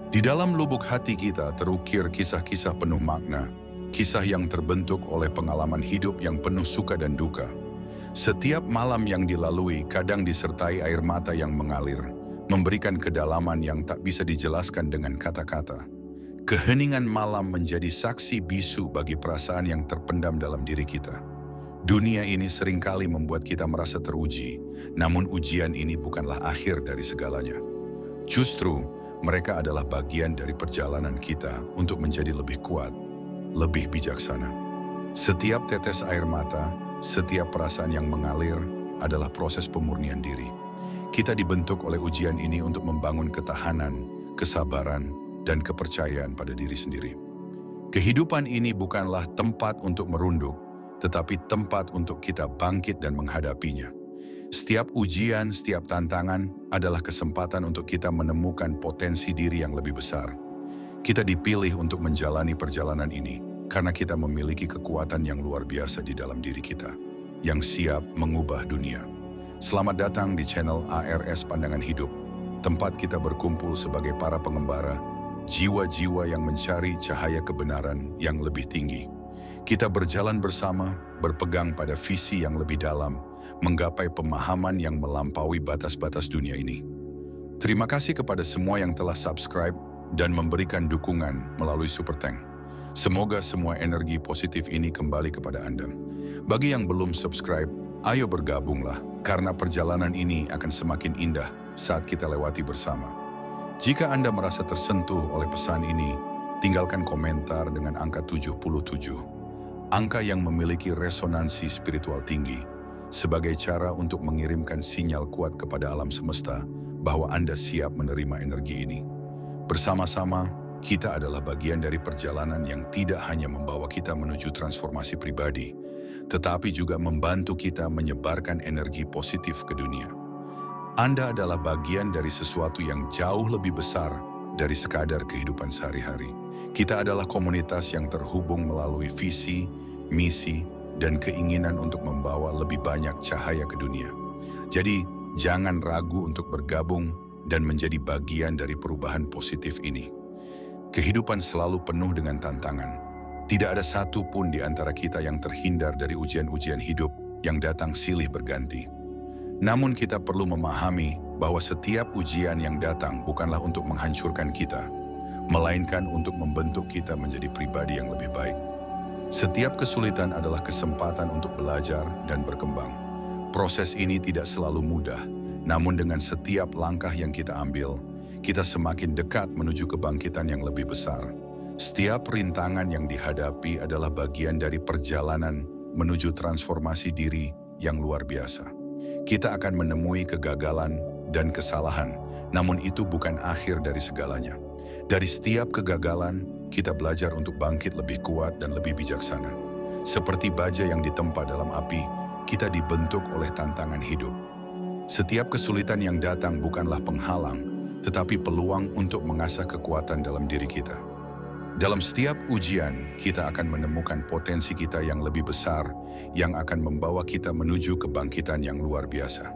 Di dalam lubuk hati kita terukir kisah-kisah penuh makna, kisah yang terbentuk oleh pengalaman hidup yang penuh suka dan duka. Setiap malam yang dilalui kadang disertai air mata yang mengalir, memberikan kedalaman yang tak bisa dijelaskan dengan kata-kata. Keheningan malam menjadi saksi bisu bagi perasaan yang terpendam dalam diri kita. Dunia ini seringkali membuat kita merasa teruji, namun ujian ini bukanlah akhir dari segalanya. Justru, mereka adalah bagian dari perjalanan kita untuk menjadi lebih kuat, lebih bijaksana. Setiap tetes air mata, setiap perasaan yang mengalir adalah proses pemurnian diri. Kita dibentuk oleh ujian ini untuk membangun ketahanan, kesabaran, dan kepercayaan pada diri sendiri. Kehidupan ini bukanlah tempat untuk merunduk, tetapi tempat untuk kita bangkit dan menghadapinya. Setiap ujian, setiap tantangan adalah kesempatan untuk kita menemukan potensi diri yang lebih besar. Kita dipilih untuk menjalani perjalanan ini karena kita memiliki kekuatan yang luar biasa di dalam diri kita, yang siap mengubah dunia. Selamat datang di channel ARS Pandangan Hidup, tempat kita berkumpul sebagai para pengembara, jiwa-jiwa yang mencari cahaya kebenaran yang lebih tinggi. Kita berjalan bersama, berpegang pada visi yang lebih dalam, menggapai pemahaman yang melampaui batas-batas dunia ini. Terima kasih kepada semua yang telah subscribe dan memberikan dukungan melalui Super Thank. Semoga semua energi positif ini kembali kepada Anda. Bagi yang belum subscribe, ayo bergabunglah, karena perjalanan ini akan semakin indah saat kita lewati bersama. Jika Anda merasa tersentuh oleh pesan ini, tinggalkan komentar dengan angka 77. Angka yang memiliki resonansi spiritual tinggi, sebagai cara untuk mengirimkan sinyal kuat kepada alam semesta bahwa Anda siap menerima energi ini. Bersama-sama, kita adalah bagian dari perjalanan yang tidak hanya membawa kita menuju transformasi pribadi, tetapi juga membantu kita menyebarkan energi positif ke dunia. Anda adalah bagian dari sesuatu yang jauh lebih besar dari sekadar kehidupan sehari-hari. Kita adalah komunitas yang terhubung melalui visi, misi, dan keinginan untuk membawa lebih banyak cahaya ke dunia. Jadi, jangan ragu untuk bergabung dan menjadi bagian dari perubahan positif ini. Kehidupan selalu penuh dengan tantangan. Tidak ada satu pun di antara kita yang terhindar dari ujian-ujian hidup yang datang silih berganti. Namun kita perlu memahami bahwa setiap ujian yang datang bukanlah untuk menghancurkan kita, melainkan untuk membentuk kita menjadi pribadi yang lebih baik. Setiap kesulitan adalah kesempatan untuk belajar dan berkembang. Proses ini tidak selalu mudah, namun dengan setiap langkah yang kita ambil, kita semakin dekat menuju kebangkitan yang lebih besar. Setiap rintangan yang dihadapi adalah bagian dari perjalanan menuju transformasi diri yang luar biasa. Kita akan menemui kegagalan dan kesalahan, namun itu bukan akhir dari segalanya. Dari setiap kegagalan, kita belajar untuk bangkit lebih kuat dan lebih bijaksana. Seperti baja yang ditempa dalam api, kita dibentuk oleh tantangan hidup. Setiap kesulitan yang datang bukanlah penghalang, tetapi peluang untuk mengasah kekuatan dalam diri kita. Dalam setiap ujian, kita akan menemukan potensi kita yang lebih besar, yang akan membawa kita menuju kebangkitan yang luar biasa.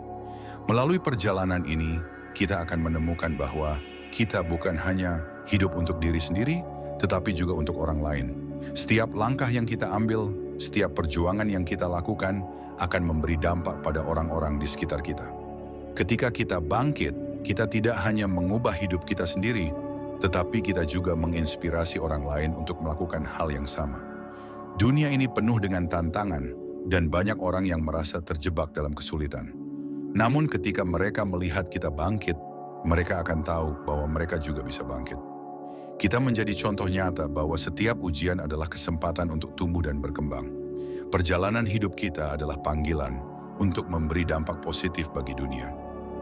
Melalui perjalanan ini, kita akan menemukan bahwa kita bukan hanya hidup untuk diri sendiri, tetapi juga untuk orang lain. Setiap langkah yang kita ambil, setiap perjuangan yang kita lakukan akan memberi dampak pada orang-orang di sekitar kita. Ketika kita bangkit, kita tidak hanya mengubah hidup kita sendiri, tetapi kita juga menginspirasi orang lain untuk melakukan hal yang sama. Dunia ini penuh dengan tantangan, dan banyak orang yang merasa terjebak dalam kesulitan. Namun ketika mereka melihat kita bangkit, mereka akan tahu bahwa mereka juga bisa bangkit. Kita menjadi contoh nyata bahwa setiap ujian adalah kesempatan untuk tumbuh dan berkembang. Perjalanan hidup kita adalah panggilan untuk memberi dampak positif bagi dunia.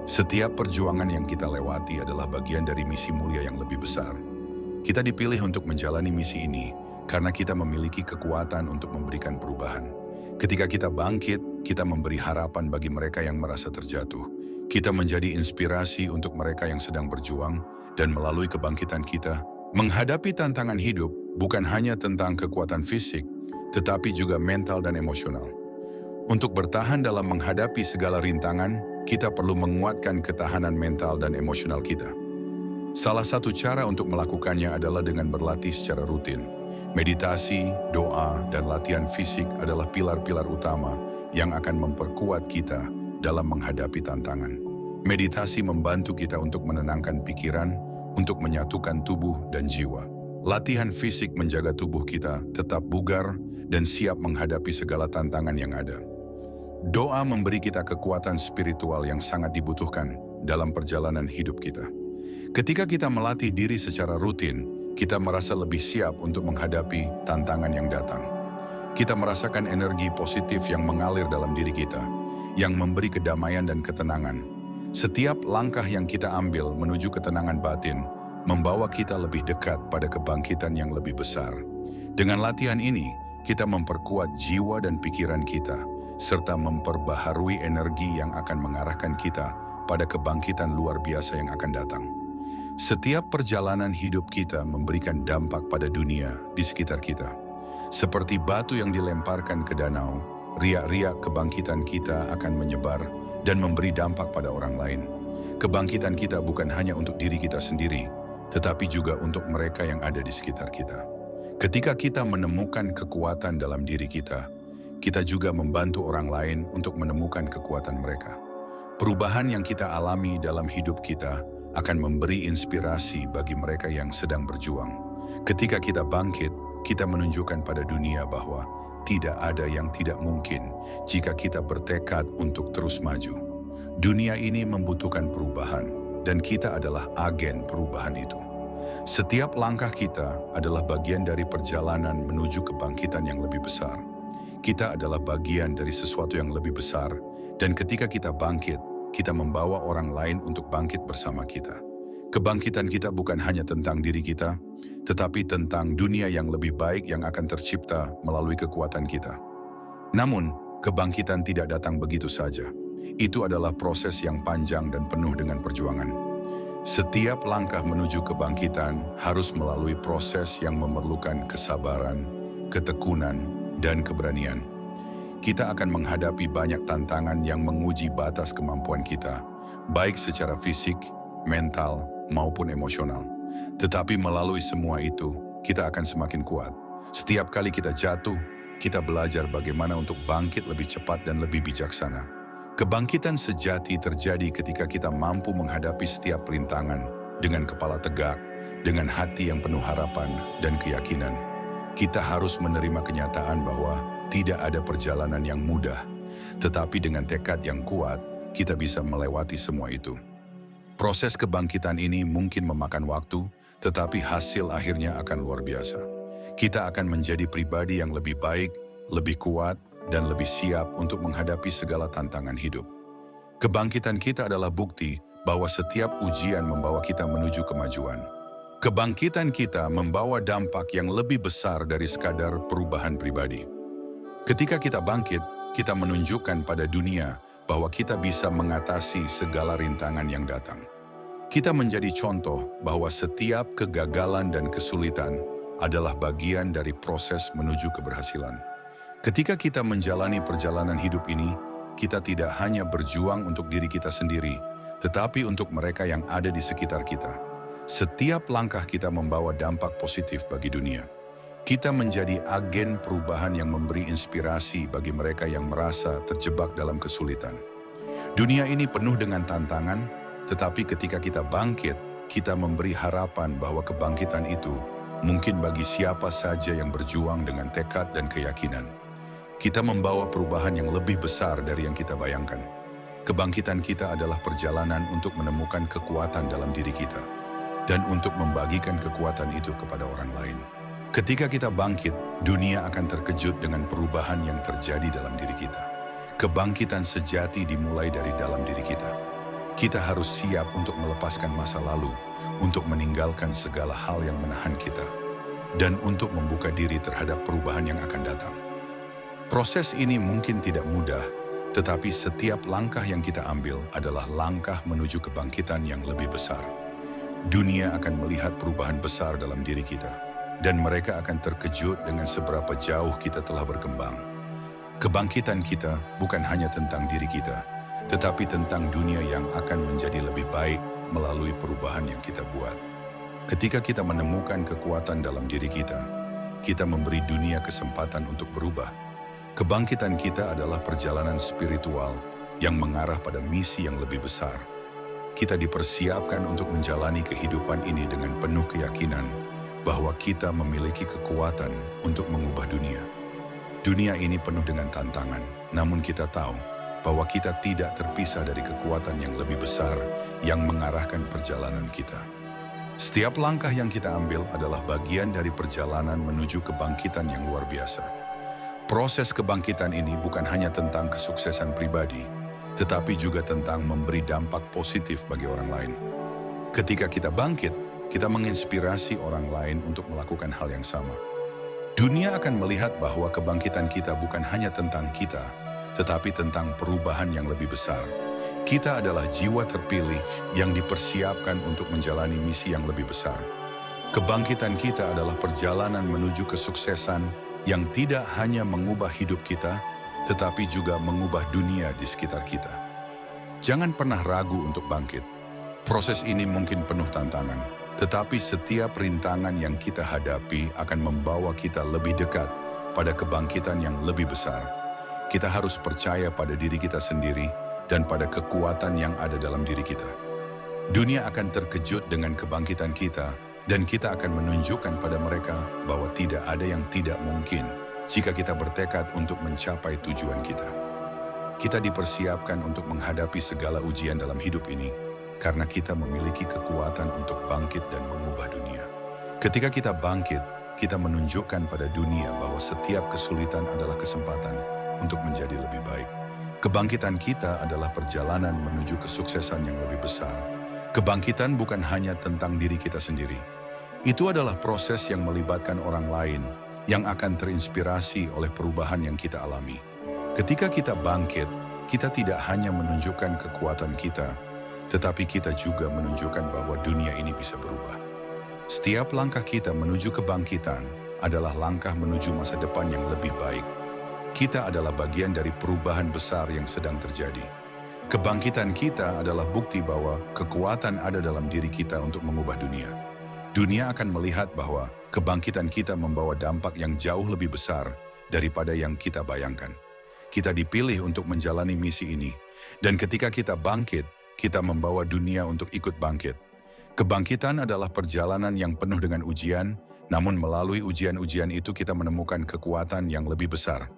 Setiap perjuangan yang kita lewati adalah bagian dari misi mulia yang lebih besar. Kita dipilih untuk menjalani misi ini karena kita memiliki kekuatan untuk memberikan perubahan. Ketika kita bangkit, kita memberi harapan bagi mereka yang merasa terjatuh. Kita menjadi inspirasi untuk mereka yang sedang berjuang, dan melalui kebangkitan kita, menghadapi tantangan hidup bukan hanya tentang kekuatan fisik, tetapi juga mental dan emosional. Untuk bertahan dalam menghadapi segala rintangan, kita perlu menguatkan ketahanan mental dan emosional kita. Salah satu cara untuk melakukannya adalah dengan berlatih secara rutin. Meditasi, doa, dan latihan fisik adalah pilar-pilar utama yang akan memperkuat kita dalam menghadapi tantangan. Meditasi membantu kita untuk menenangkan pikiran, untuk menyatukan tubuh dan jiwa. Latihan fisik menjaga tubuh kita tetap bugar dan siap menghadapi segala tantangan yang ada. Doa memberi kita kekuatan spiritual yang sangat dibutuhkan dalam perjalanan hidup kita. Ketika kita melatih diri secara rutin, kita merasa lebih siap untuk menghadapi tantangan yang datang. Kita merasakan energi positif yang mengalir dalam diri kita, yang memberi kedamaian dan ketenangan. Setiap langkah yang kita ambil menuju ketenangan batin, membawa kita lebih dekat pada kebangkitan yang lebih besar. Dengan latihan ini, kita memperkuat jiwa dan pikiran kita, serta memperbaharui energi yang akan mengarahkan kita pada kebangkitan luar biasa yang akan datang. Setiap perjalanan hidup kita memberikan dampak pada dunia di sekitar kita. Seperti batu yang dilemparkan ke danau, riak-riak kebangkitan kita akan menyebar dan memberi dampak pada orang lain. Kebangkitan kita bukan hanya untuk diri kita sendiri, tetapi juga untuk mereka yang ada di sekitar kita. Ketika kita menemukan kekuatan dalam diri kita juga membantu orang lain untuk menemukan kekuatan mereka. Perubahan yang kita alami dalam hidup kita akan memberi inspirasi bagi mereka yang sedang berjuang. Ketika kita bangkit, kita menunjukkan pada dunia bahwa tidak ada yang tidak mungkin jika kita bertekad untuk terus maju. Dunia ini membutuhkan perubahan, dan kita adalah agen perubahan itu. Setiap langkah kita adalah bagian dari perjalanan menuju kebangkitan yang lebih besar. Kita adalah bagian dari sesuatu yang lebih besar, dan ketika kita bangkit, kita membawa orang lain untuk bangkit bersama kita. Kebangkitan kita bukan hanya tentang diri kita, tetapi tentang dunia yang lebih baik yang akan tercipta melalui kekuatan kita. Namun, kebangkitan tidak datang begitu saja. Itu adalah proses yang panjang dan penuh dengan perjuangan. Setiap langkah menuju kebangkitan harus melalui proses yang memerlukan kesabaran, ketekunan, dan keberanian. Kita akan menghadapi banyak tantangan yang menguji batas kemampuan kita, baik secara fisik, mental, maupun emosional. Tetapi melalui semua itu, kita akan semakin kuat. Setiap kali kita jatuh, kita belajar bagaimana untuk bangkit lebih cepat dan lebih bijaksana. Kebangkitan sejati terjadi ketika kita mampu menghadapi setiap rintangan dengan kepala tegak, dengan hati yang penuh harapan dan keyakinan. Kita harus menerima kenyataan bahwa tidak ada perjalanan yang mudah, tetapi dengan tekad yang kuat, kita bisa melewati semua itu. Proses kebangkitan ini mungkin memakan waktu, tetapi hasil akhirnya akan luar biasa. Kita akan menjadi pribadi yang lebih baik, lebih kuat, dan lebih siap untuk menghadapi segala tantangan hidup. Kebangkitan kita adalah bukti bahwa setiap ujian membawa kita menuju kemajuan. Kebangkitan kita membawa dampak yang lebih besar dari sekadar perubahan pribadi. Ketika kita bangkit, kita menunjukkan pada dunia bahwa kita bisa mengatasi segala rintangan yang datang. Kita menjadi contoh bahwa setiap kegagalan dan kesulitan adalah bagian dari proses menuju keberhasilan. Ketika kita menjalani perjalanan hidup ini, kita tidak hanya berjuang untuk diri kita sendiri, tetapi untuk mereka yang ada di sekitar kita. Setiap langkah kita membawa dampak positif bagi dunia. Kita menjadi agen perubahan yang memberi inspirasi bagi mereka yang merasa terjebak dalam kesulitan. Dunia ini penuh dengan tantangan, tetapi ketika kita bangkit, kita memberi harapan bahwa kebangkitan itu mungkin bagi siapa saja yang berjuang dengan tekad dan keyakinan. Kita membawa perubahan yang lebih besar dari yang kita bayangkan. Kebangkitan kita adalah perjalanan untuk menemukan kekuatan dalam diri kita dan untuk membagikan kekuatan itu kepada orang lain. Ketika kita bangkit, dunia akan terkejut dengan perubahan yang terjadi dalam diri kita. Kebangkitan sejati dimulai dari dalam diri kita. Kita harus siap untuk melepaskan masa lalu, untuk meninggalkan segala hal yang menahan kita, dan untuk membuka diri terhadap perubahan yang akan datang. Proses ini mungkin tidak mudah, tetapi setiap langkah yang kita ambil adalah langkah menuju kebangkitan yang lebih besar. Dunia akan melihat perubahan besar dalam diri kita, dan mereka akan terkejut dengan seberapa jauh kita telah berkembang. Kebangkitan kita bukan hanya tentang diri kita, tetapi tentang dunia yang akan menjadi lebih baik, melalui perubahan yang kita buat. Ketika kita menemukan kekuatan dalam diri kita memberi dunia kesempatan untuk berubah. Kebangkitan kita adalah perjalanan spiritual yang mengarah pada misi yang lebih besar. Kita dipersiapkan untuk menjalani kehidupan ini dengan penuh keyakinan bahwa kita memiliki kekuatan untuk mengubah dunia. Dunia ini penuh dengan tantangan, namun kita tahu bahwa kita tidak terpisah dari kekuatan yang lebih besar yang mengarahkan perjalanan kita. Setiap langkah yang kita ambil adalah bagian dari perjalanan menuju kebangkitan yang luar biasa. Proses kebangkitan ini bukan hanya tentang kesuksesan pribadi, tetapi juga tentang memberi dampak positif bagi orang lain. Ketika kita bangkit, kita menginspirasi orang lain untuk melakukan hal yang sama. Dunia akan melihat bahwa kebangkitan kita bukan hanya tentang kita, tetapi tentang perubahan yang lebih besar. Kita adalah jiwa terpilih yang dipersiapkan untuk menjalani misi yang lebih besar. Kebangkitan kita adalah perjalanan menuju kesuksesan yang tidak hanya mengubah hidup kita, tetapi juga mengubah dunia di sekitar kita. Jangan pernah ragu untuk bangkit. Proses ini mungkin penuh tantangan, tetapi setiap rintangan yang kita hadapi akan membawa kita lebih dekat pada kebangkitan yang lebih besar. Kita harus percaya pada diri kita sendiri dan pada kekuatan yang ada dalam diri kita. Dunia akan terkejut dengan kebangkitan kita, dan kita akan menunjukkan pada mereka bahwa tidak ada yang tidak mungkin jika kita bertekad untuk mencapai tujuan kita. Kita dipersiapkan untuk menghadapi segala ujian dalam hidup ini, karena kita memiliki kekuatan untuk bangkit dan mengubah dunia. Ketika kita bangkit, kita menunjukkan pada dunia bahwa setiap kesulitan adalah kesempatan untuk menjadi lebih baik. Kebangkitan kita adalah perjalanan menuju kesuksesan yang lebih besar. Kebangkitan bukan hanya tentang diri kita sendiri. Itu adalah proses yang melibatkan orang lain yang akan terinspirasi oleh perubahan yang kita alami. Ketika kita bangkit, kita tidak hanya menunjukkan kekuatan kita, tetapi kita juga menunjukkan bahwa dunia ini bisa berubah. Setiap langkah kita menuju kebangkitan adalah langkah menuju masa depan yang lebih baik. Kita adalah bagian dari perubahan besar yang sedang terjadi. Kebangkitan kita adalah bukti bahwa kekuatan ada dalam diri kita untuk mengubah dunia. Dunia akan melihat bahwa kebangkitan kita membawa dampak yang jauh lebih besar daripada yang kita bayangkan. Kita dipilih untuk menjalani misi ini, dan ketika kita bangkit, kita membawa dunia untuk ikut bangkit. Kebangkitan adalah perjalanan yang penuh dengan ujian, namun melalui ujian-ujian itu kita menemukan kekuatan yang lebih besar.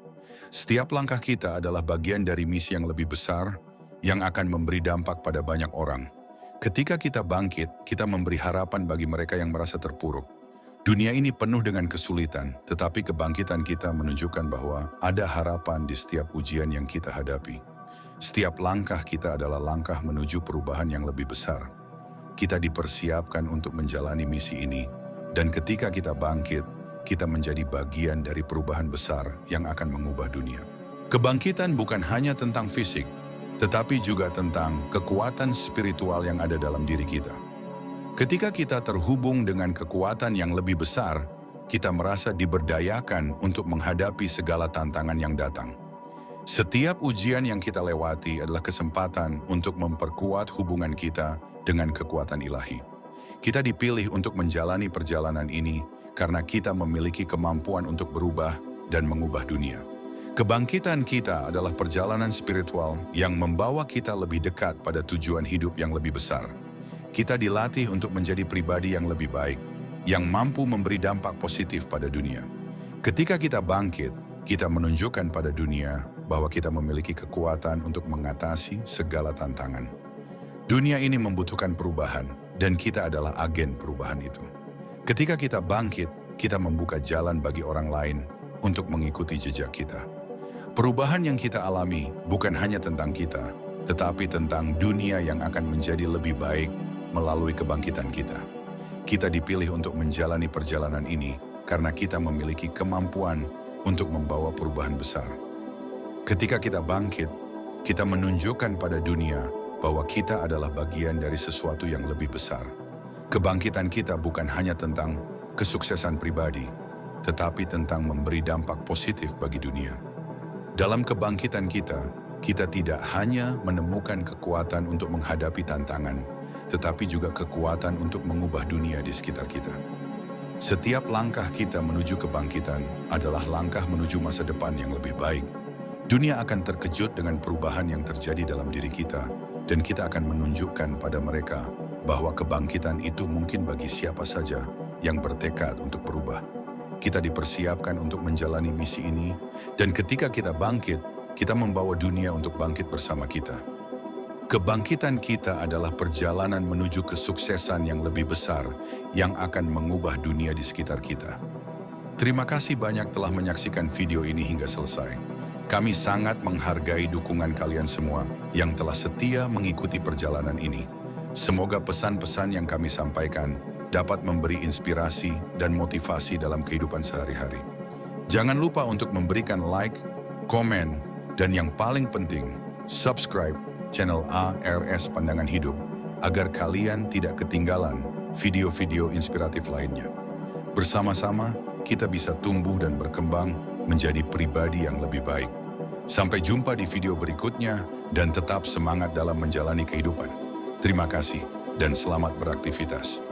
Setiap langkah kita adalah bagian dari misi yang lebih besar yang akan memberi dampak pada banyak orang. Ketika kita bangkit, kita memberi harapan bagi mereka yang merasa terpuruk. Dunia ini penuh dengan kesulitan, tetapi kebangkitan kita menunjukkan bahwa ada harapan di setiap ujian yang kita hadapi. Setiap langkah kita adalah langkah menuju perubahan yang lebih besar. Kita dipersiapkan untuk menjalani misi ini, dan ketika kita bangkit, kita menjadi bagian dari perubahan besar yang akan mengubah dunia. Kebangkitan bukan hanya tentang fisik, tetapi juga tentang kekuatan spiritual yang ada dalam diri kita. Ketika kita terhubung dengan kekuatan yang lebih besar, kita merasa diberdayakan untuk menghadapi segala tantangan yang datang. Setiap ujian yang kita lewati adalah kesempatan untuk memperkuat hubungan kita dengan kekuatan ilahi. Kita dipilih untuk menjalani perjalanan ini karena kita memiliki kemampuan untuk berubah dan mengubah dunia. Kebangkitan kita adalah perjalanan spiritual yang membawa kita lebih dekat pada tujuan hidup yang lebih besar. Kita dilatih untuk menjadi pribadi yang lebih baik, yang mampu memberi dampak positif pada dunia. Ketika kita bangkit, kita menunjukkan pada dunia bahwa kita memiliki kekuatan untuk mengatasi segala tantangan. Dunia ini membutuhkan perubahan, dan kita adalah agen perubahan itu. Ketika kita bangkit, kita membuka jalan bagi orang lain untuk mengikuti jejak kita. Perubahan yang kita alami bukan hanya tentang kita, tetapi tentang dunia yang akan menjadi lebih baik melalui kebangkitan kita. Kita dipilih untuk menjalani perjalanan ini karena kita memiliki kemampuan untuk membawa perubahan besar. Ketika kita bangkit, kita menunjukkan pada dunia bahwa kita adalah bagian dari sesuatu yang lebih besar. Kebangkitan kita bukan hanya tentang kesuksesan pribadi, tetapi tentang memberi dampak positif bagi dunia. Dalam kebangkitan kita, kita tidak hanya menemukan kekuatan untuk menghadapi tantangan, tetapi juga kekuatan untuk mengubah dunia di sekitar kita. Setiap langkah kita menuju kebangkitan adalah langkah menuju masa depan yang lebih baik. Dunia akan terkejut dengan perubahan yang terjadi dalam diri kita, dan kita akan menunjukkan pada mereka bahwa kebangkitan itu mungkin bagi siapa saja yang bertekad untuk berubah. Kita dipersiapkan untuk menjalani misi ini, dan ketika kita bangkit, kita membawa dunia untuk bangkit bersama kita. Kebangkitan kita adalah perjalanan menuju kesuksesan yang lebih besar yang akan mengubah dunia di sekitar kita. Terima kasih banyak telah menyaksikan video ini hingga selesai. Kami sangat menghargai dukungan kalian semua yang telah setia mengikuti perjalanan ini. Semoga pesan-pesan yang kami sampaikan dapat memberi inspirasi dan motivasi dalam kehidupan sehari-hari. Jangan lupa untuk memberikan like, komen, dan yang paling penting, subscribe channel ARS Pandangan Hidup agar kalian tidak ketinggalan video-video inspiratif lainnya. Bersama-sama, kita bisa tumbuh dan berkembang menjadi pribadi yang lebih baik. Sampai jumpa di video berikutnya dan tetap semangat dalam menjalani kehidupan. Terima kasih dan selamat beraktivitas.